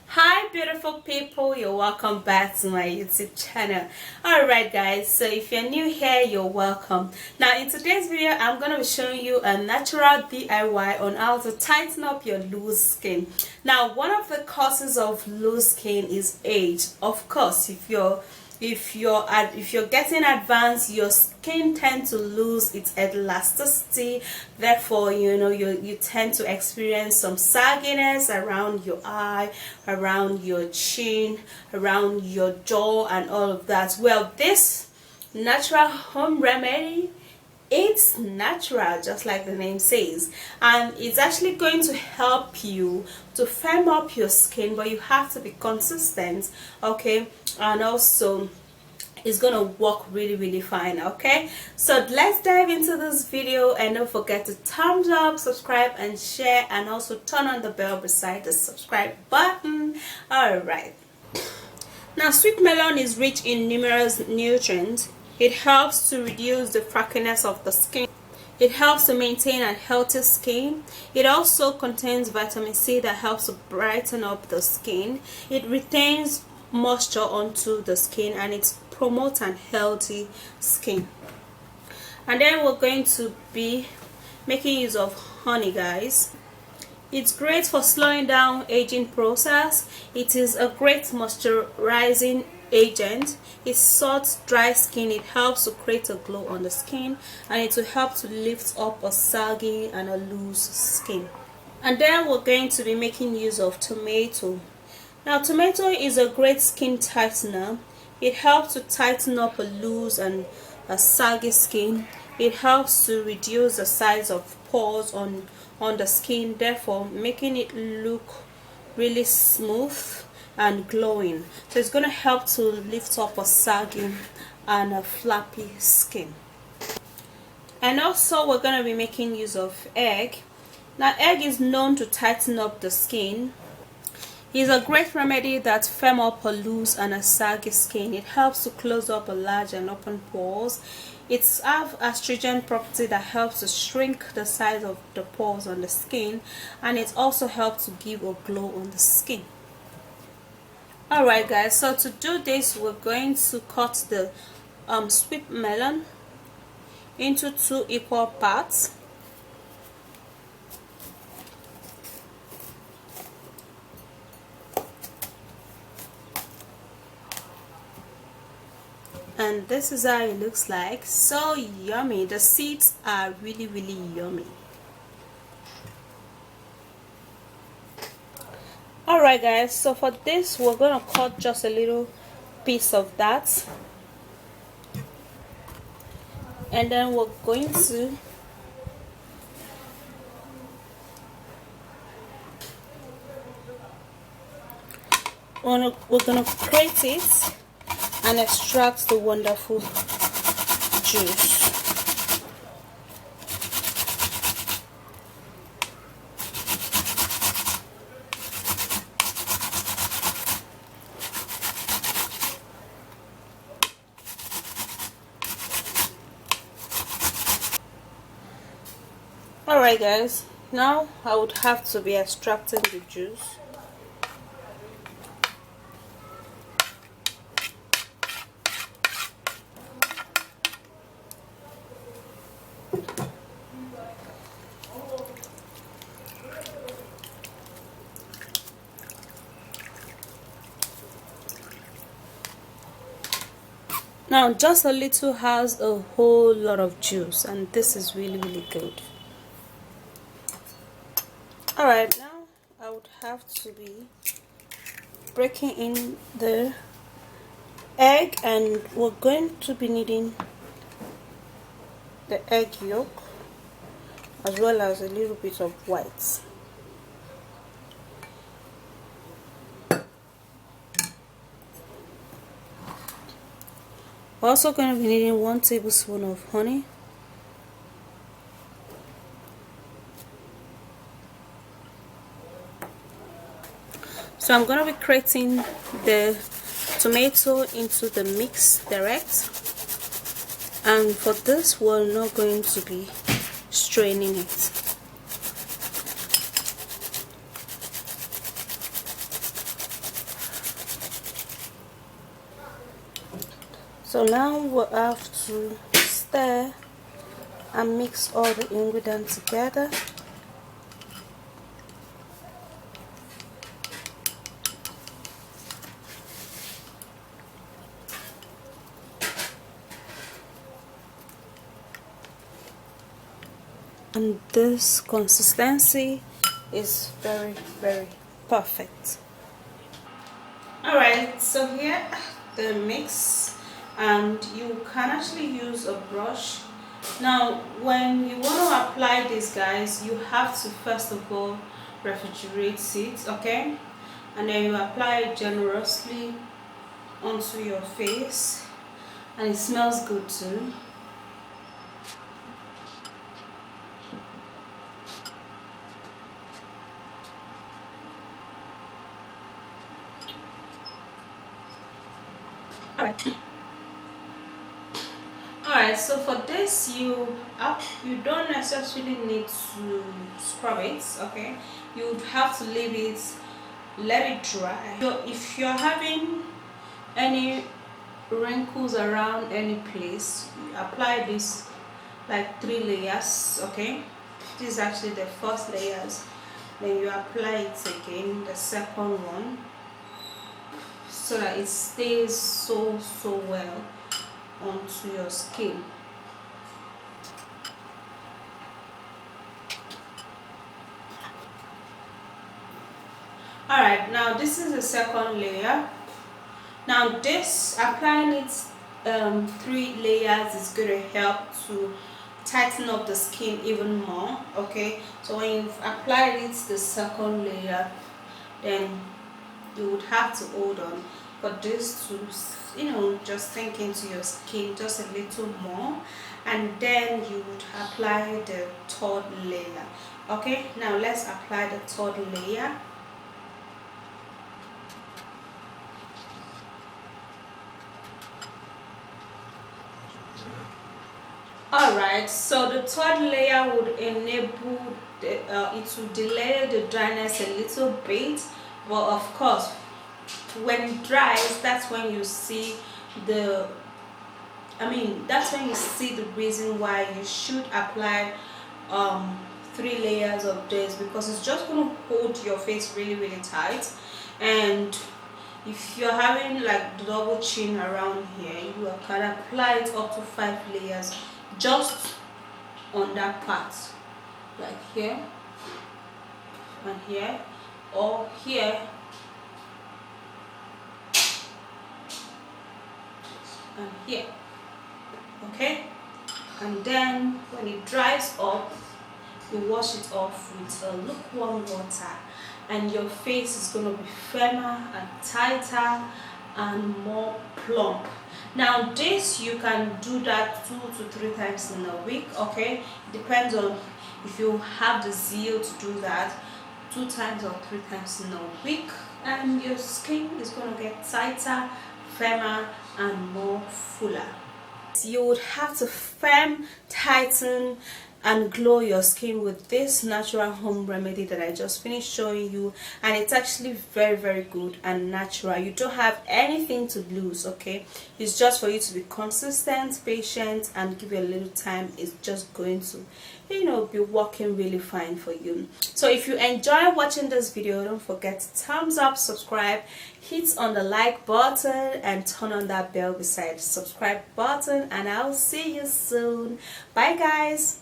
Hi beautiful people, you're welcome back to my YouTube channel. Alright guys, so if you're new here, you're welcome. Now in today's video I'm going to be showing you a natural DIY on how to tighten up your loose skin. Now one of the causes of loose skin is age. Of course, if you're getting advanced, your skin tends to lose its elasticity. Therefore, you tend to experience some sagginess around your eye, around your chin, around your jaw, and all of that. Well, this natural home remedy, it's natural, just like the name says, and it's actually going to help you to firm up your skin, but you have to be consistent, okay? And also it's gonna work really fine. Okay, so let's dive into this video, and don't forget to thumbs up, subscribe and share, and also turn on the bell beside the subscribe button. All right, now sweet melon is rich in numerous nutrients. It helps to reduce the crackiness of the skin. It helps to maintain a healthy skin. It also contains vitamin C that helps to brighten up the skin. It retains moisture onto the skin, and it promotes a healthy skin. And then we're going to be making use of honey, guys. It's great for slowing down aging process. It is a great moisturizing agent. It soothes dry skin. It helps to create a glow on the skin, and it will help to lift up a saggy and a loose skin. And then we're going to be making use of tomato. Now tomato is a great skin tightener. It helps to tighten up a loose and a saggy skin. It helps to reduce the size of pores on the skin, therefore making it look really smooth and glowing. So it's going to help to lift up a saggy and a flappy skin. And also we're going to be making use of egg. Now egg is known to tighten up the skin. It's a great remedy that firm up a loose and a saggy skin. It helps to close up a large and open pores. It's have astringent property that helps to shrink the size of the pores on the skin, and it also helps to give a glow on the skin. Alright guys, so to do this we're going to cut the sweet melon into 2 equal parts. And this is how it looks like. So yummy. The seeds are really yummy. Alright guys, so for this we're gonna cut just a little piece of that, and then we're going to grate it and extract the wonderful juice. Alright guys, now I would have to be extracting the juice. Now just a little has a whole lot of juice, and this is really good. Alright, now I would have to be breaking in the egg, and we're going to be needing the egg yolk as well as a little bit of white. We're also going to be needing 1 tablespoon of honey, so I'm going to be creating the tomato into the mix direct, and for this we're not going to be straining it. So now we'll have to stir and mix all the ingredients together. And this consistency is very perfect. Alright, so here the mix, and you can actually use a brush. Now when you want to apply this, guys, you have to first of all refrigerate it, okay, and then you apply it generously onto your face, and it smells good too. Alright, so for this you don't necessarily need to scrub it, okay. You would have to leave it, let it dry. So if you're having any wrinkles around any place, you apply this like 3 layers, okay. This is actually the first layers, then you apply it again, the second one, so that it stays so well onto your skin. Alright, now this is the second layer. Now this, applying it 3 layers is going to help to tighten up the skin even more, okay. So when you've applied it the second layer, then you would have to hold on for this to, you know, just sink into your skin just a little more, and then you would apply the third layer. Okay, now let's apply the third layer. Alright, so the third layer would enable it to delay the dryness a little bit, but of course when it dries, that's when you see the that's when you see the reason why you should apply 3 layers of this, because it's just going to hold your face really tight. And if you're having like double chin around here, you can apply it up to 5 layers just on that part, like here and here, or here and here, okay. And then when it dries up, you wash it off with a lukewarm water, and your face is going to be firmer and tighter and more plump. Now this, you can do that 2 to 3 times in a week, okay. Depends on if you have the zeal to do that 2 times or 3 times in a week, and your skin is going to get tighter, firmer and more fuller. You would have to firm, tighten and glow your skin with this natural home remedy that I just finished showing you, and it's actually very good and natural. You don't have anything to lose, okay. It's just for you to be consistent, patient, and give it a little time. It's just going to, you know, be working really fine for you. So if you enjoy watching this video, don't forget to thumbs up, subscribe, hit on the like button and turn on that bell beside the subscribe button, and I'll see you soon. Bye guys.